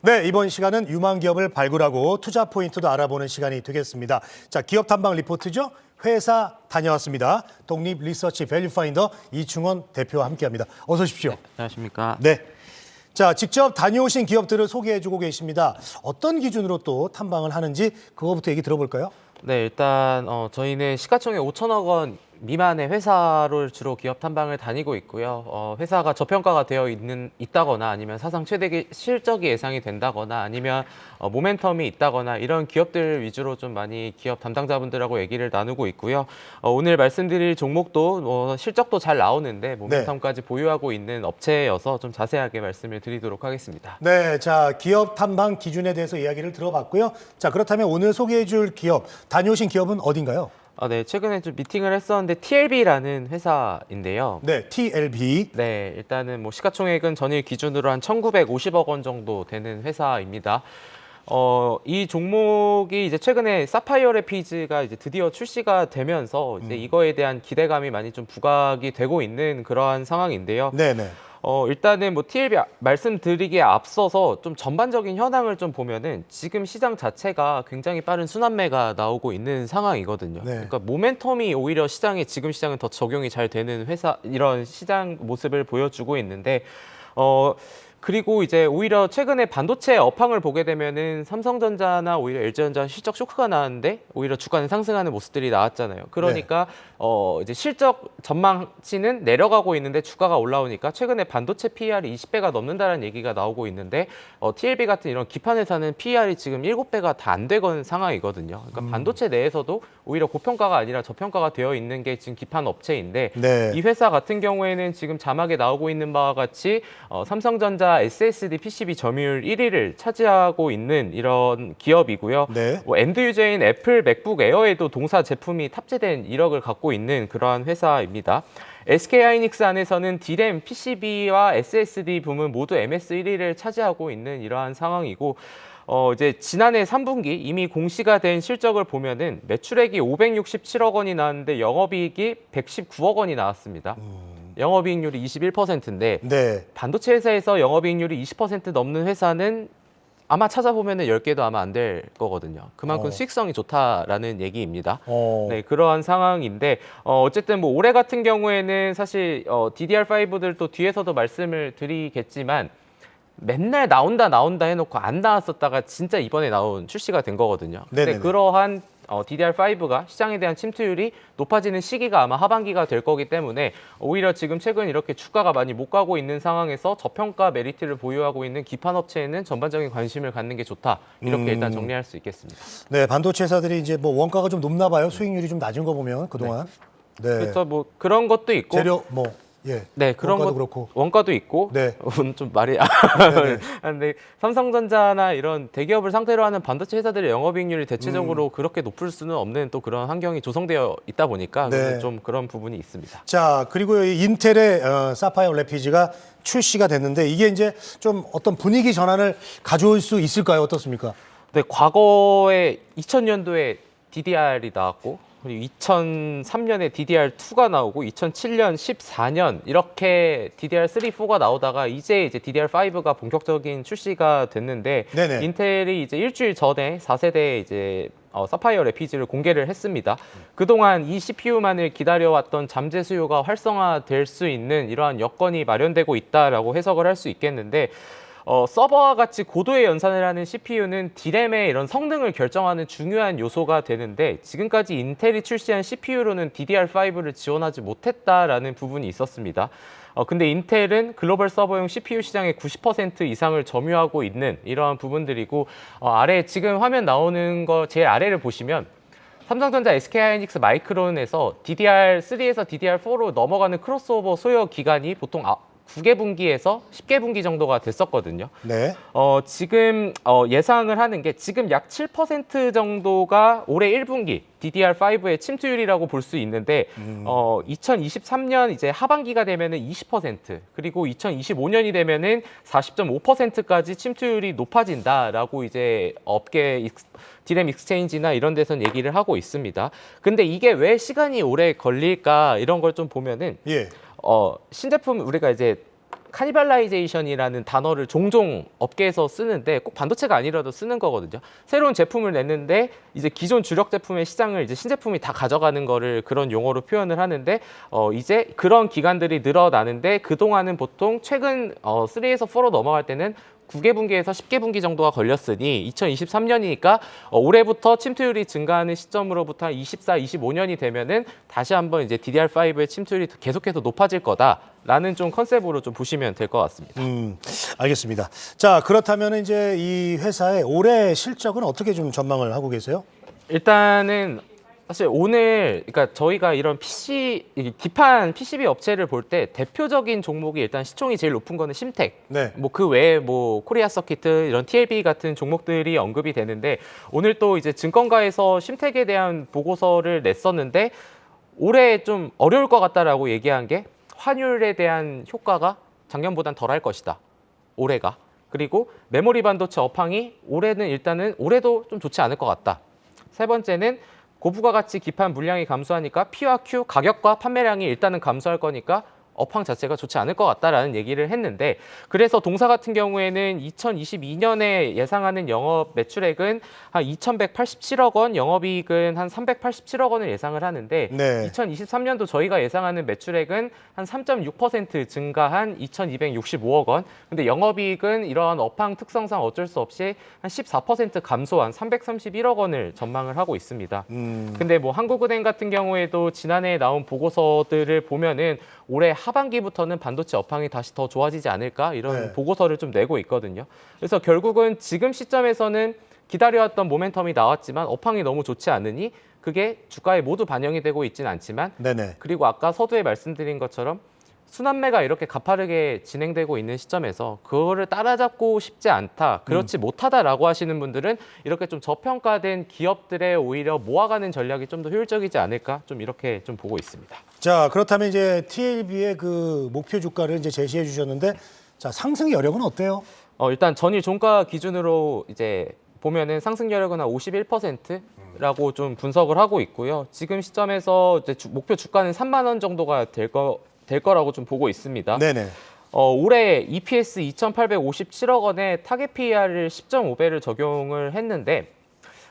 네, 이번 시간은 유망 기업을 발굴하고 투자 포인트도 알아보는 시간이 되겠습니다. 자, 기업 탐방 리포트죠. 회사 다녀왔습니다. 독립 리서치 밸류 파인더 이충원 대표와 함께합니다. 어서 오십시오. 네, 안녕하십니까. 네. 자, 직접 다녀오신 기업들을 소개해주고 계십니다. 어떤 기준으로 또 탐방을 하는지 그거부터 얘기 들어볼까요? 네, 일단 저희는 시가총액 5천억 원 미만의 회사를 주로 기업 탐방을 다니고 있고요. 회사가 저평가가 되어 있다거나 아니면 사상 최대 실적이 예상이 된다거나 아니면 모멘텀이 있다거나 이런 기업들 위주로 좀 많이 기업 담당자분들하고 얘기를 나누고 있고요. 오늘 말씀드릴 종목도 실적도 잘 나오는데 모멘텀까지 보유하고 있는 업체여서 좀 자세하게 말씀을 드리도록 하겠습니다. 네, 자, 기업 탐방 기준에 대해서 이야기를 들어봤고요. 자, 그렇다면 오늘 소개해줄 기업, 다녀오신 기업은 어딘가요? 네, 최근에 좀 미팅을 했었는데 TLB라는 회사인데요. 네, TLB. 네, 일단은 뭐 시가총액은 전일 기준으로 한 1,950억 원 정도 되는 회사입니다. 이 종목이 이제 최근에 사파이어 레피즈가 이제 드디어 출시가 되면서 이제 이거에 대한 기대감이 많이 좀 부각이 되고 있는 그러한 상황인데요. 네네. 일단은 뭐 TLB 말씀드리기에 앞서서 좀 전반적인 현황을 좀 보면은 지금 시장 자체가 굉장히 빠른 순환매가 나오고 있는 상황이거든요. 네. 그러니까 모멘텀이 오히려 지금 시장은 더 적용이 잘 되는 이런 시장 모습을 보여주고 있는데, 그리고 이제 오히려 최근에 반도체 업황을 보게 되면은 삼성전자나 오히려 LG전자 실적 쇼크가 나왔는데 오히려 주가는 상승하는 모습들이 나왔잖아요. 그러니까 이제 실적 전망치는 내려가고 있는데 주가가 올라오니까 최근에 반도체 PER이 20배가 넘는다는 얘기가 나오고 있는데 TLB 같은 이런 기판 회사는 PER이 지금 7배가 다 안 되는 상황이거든요. 그러니까 반도체 내에서도 오히려 고평가가 아니라 저평가가 되어 있는 게 지금 기판 업체인데 네. 이 회사 같은 경우에는 지금 자막에 나오고 있는 바와 같이 삼성전자 SSD PCB 점유율 1위를 차지하고 있는 이런 기업이고요. 네. 엔드 유저인 애플 맥북 에어에도 동사 제품이 탑재된 이력을 갖고 있는 그러한 회사입니다. SK하이닉스 안에서는 D램, PCB와 SSD 부문 모두 MS 1위를 차지하고 있는 이러한 상황이고, 이제 지난해 3분기 이미 공시가 된 실적을 보면은 매출액이 567억 원이 나왔는데 영업이익이 119억 원이 나왔습니다. 영업이익률이 21%인데 네. 반도체 회사에서 영업이익률이 20% 넘는 회사는 아마 찾아보면은 10개도 아마 안 될 거거든요. 그만큼 수익성이 좋다라는 얘기입니다. 네, 그러한 상황인데 어쨌든 뭐 올해 같은 경우에는 사실 DDR5들 또 뒤에서도 말씀을 드리겠지만 맨날 나온다 해놓고 안 나왔었다가 진짜 이번에 출시가 된 거거든요. 근데 네네네. 그러한 DDR5가 시장에 대한 침투율이 높아지는 시기가 아마 하반기가 될 거기 때문에 오히려 지금 최근 이렇게 주가가 많이 못 가고 있는 상황에서 저평가 메리트를 보유하고 있는 기판 업체에는 전반적인 관심을 갖는 게 좋다. 이렇게 일단 정리할 수 있겠습니다. 네, 반도체 회사들이 이제 뭐 원가가 좀 높나 봐요. 수익률이 좀 낮은 거 보면 그동안. 네. 그래서 뭐 그런 것도 있고 재료 뭐 예. 네, 그런 원가도 그렇고. 원가도 있고, 네. 좀 말이 근데 삼성전자나 이런 대기업을 상대로 하는 반도체 회사들의 영업이익률이 대체적으로 그렇게 높을 수는 없는 또 그런 환경이 조성되어 있다 보니까 네. 좀 그런 부분이 있습니다. 자, 그리고 이 인텔의 사파이어 레피즈가 출시가 됐는데 이게 이제 좀 어떤 분위기 전환을 가져올 수 있을까요? 어떻습니까? 네, 과거에 2000년도에 DDR이 나왔고, 그리고 2003년에 DDR2가 나오고 2007년, 14년 이렇게 DDR3, 4가 나오다가 이제 DDR5가 본격적인 출시가 됐는데 네네. 인텔이 이제 일주일 전에 4세대 이제 사파이어 레피즈를 공개를 했습니다. 그동안 이 CPU만을 기다려왔던 잠재 수요가 활성화될 수 있는 이러한 여건이 마련되고 있다라고 해석을 할 수 있겠는데 서버와 같이 고도의 연산을 하는 CPU는 D램의 이런 성능을 결정하는 중요한 요소가 되는데 지금까지 인텔이 출시한 CPU로는 DDR5를 지원하지 못했다라는 부분이 있었습니다. 근데 인텔은 글로벌 서버용 CPU 시장의 90% 이상을 점유하고 있는 이러한 부분들이고 아래 지금 화면 나오는 거 제일 아래를 보시면 삼성전자, SK하이닉스, 마이크론에서 DDR3에서 DDR4로 넘어가는 크로스오버 소요 기간이 보통 9개 분기에서 10개 분기 정도가 됐었거든요. 네. 지금 예상을 하는 게 지금 약 7% 정도가 올해 1분기 DDR5의 침투율이라고 볼 수 있는데 2023년 이제 하반기가 되면은 20% 그리고 2025년이 되면은 40.5%까지 침투율이 높아진다라고 이제 디램 익스체인지나 이런 데선 얘기를 하고 있습니다. 근데 이게 왜 시간이 오래 걸릴까 이런 걸 좀 보면은 예. 신제품 우리가 이제 카니발라이제이션이라는 단어를 종종 업계에서 쓰는데 꼭 반도체가 아니라도 쓰는 거거든요. 새로운 제품을 냈는데 이제 기존 주력 제품의 시장을 이제 신제품이 다 가져가는 거를 그런 용어로 표현을 하는데 이제 그런 기간들이 늘어나는데 그동안은 보통 최근 3에서 4로 넘어갈 때는 9개 분기에서 10개 분기 정도가 걸렸으니 2023년이니까 올해부터 침투율이 증가하는 시점으로부터 한 24, 25년이 되면은 다시 한번 이제 DDR5의 침투율이 계속해서 높아질 거다라는 좀 컨셉으로 좀 보시면 될 것 같습니다. 알겠습니다. 자, 그렇다면 이제 이 회사의 올해 실적은 어떻게 좀 전망을 하고 계세요? 일단은 사실 오늘 그러니까 저희가 이런 기판 PCB 업체를 볼 때 대표적인 종목이 일단 시총이 제일 높은 거는 심텍. 네. 뭐 그 외에 뭐 코리아 서키트 이런 TLB 같은 종목들이 언급이 되는데 오늘 또 이제 증권가에서 심텍에 대한 보고서를 냈었는데 올해 좀 어려울 것 같다라고 얘기한 게 환율에 대한 효과가 작년보단 덜할 것이다. 올해가. 그리고 메모리 반도체 업황이 올해도 좀 좋지 않을 것 같다. 세 번째는 고부가 가치 기판 물량이 감소하니까 P와 Q 가격과 판매량이 일단은 감소할 거니까 업황 자체가 좋지 않을 것 같다라는 얘기를 했는데 그래서 동사 같은 경우에는 2022년에 예상하는 영업 매출액은 한 2,187억 원, 영업이익은 한 387억 원을 예상을 하는데 네. 2023년도 저희가 예상하는 매출액은 한 3.6% 증가한 2,265억 원. 근데 영업이익은 이러한 업황 특성상 어쩔 수 없이 한 14% 감소한 331억 원을 전망을 하고 있습니다. 근데 뭐 한국은행 같은 경우에도 지난해에 나온 보고서들을 보면은 올해 하반기부터는 반도체 업황이 다시 더 좋아지지 않을까 이런 네. 보고서를 좀 내고 있거든요. 그래서 결국은 지금 시점에서는 기다려왔던 모멘텀이 나왔지만 업황이 너무 좋지 않으니 그게 주가에 모두 반영이 되고 있지는 않지만 네네. 그리고 아까 서두에 말씀드린 것처럼 순환매가 이렇게 가파르게 진행되고 있는 시점에서 그거를 따라잡고 싶지 않다, 그렇지 못하다라고 하시는 분들은 이렇게 좀 저평가된 기업들에 오히려 모아가는 전략이 좀 더 효율적이지 않을까 좀 이렇게 좀 보고 있습니다. 자, 그렇다면 이제 TLB의 그 목표 주가를 이제 제시해 주셨는데 자, 상승 여력은 어때요? 일단 전일 종가 기준으로 이제 보면은 상승 여력은 한 51%라고 좀 분석을 하고 있고요. 지금 시점에서 이제 목표 주가는 3만 원 정도가 될 거라고 좀 보고 있습니다. 네네. 올해 EPS 2,857억 원에 타겟 PER을 10.5배를 적용을 했는데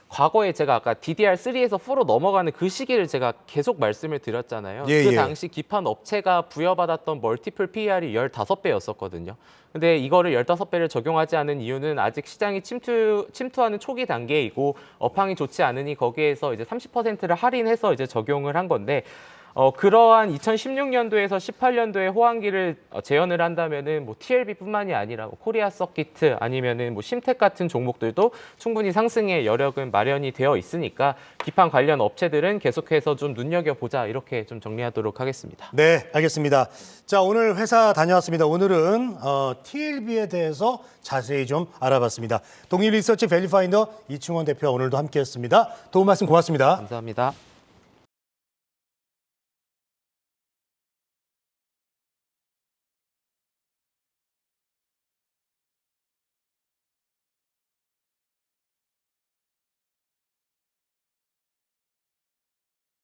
과거에 제가 아까 DDR3에서 4로 넘어가는 그 시기를 제가 계속 말씀을 드렸잖아요. 예, 그 예. 당시 기판 업체가 부여받았던 멀티플 PER이 15배였었거든요. 근데 이거를 15배를 적용하지 않은 이유는 아직 시장이 침투하는 초기 단계이고 업황이 좋지 않으니 거기에서 이제 30%를 할인해서 이제 적용을 한 건데 그러한 2016년도에서 18년도에 호황기를 재현을 한다면은 뭐 TLB뿐만이 아니라 뭐 코리아 서키트 아니면은 뭐 심텍 같은 종목들도 충분히 상승의 여력은 마련이 되어 있으니까 기판 관련 업체들은 계속해서 좀 눈여겨보자 이렇게 좀 정리하도록 하겠습니다. 네, 알겠습니다. 자, 오늘 회사 다녀왔습니다. 오늘은 TLB에 대해서 자세히 좀 알아봤습니다. 독립리서치 밸류파인더 이충원 대표와 오늘도 함께했습니다. 도움 말씀 고맙습니다. 감사합니다.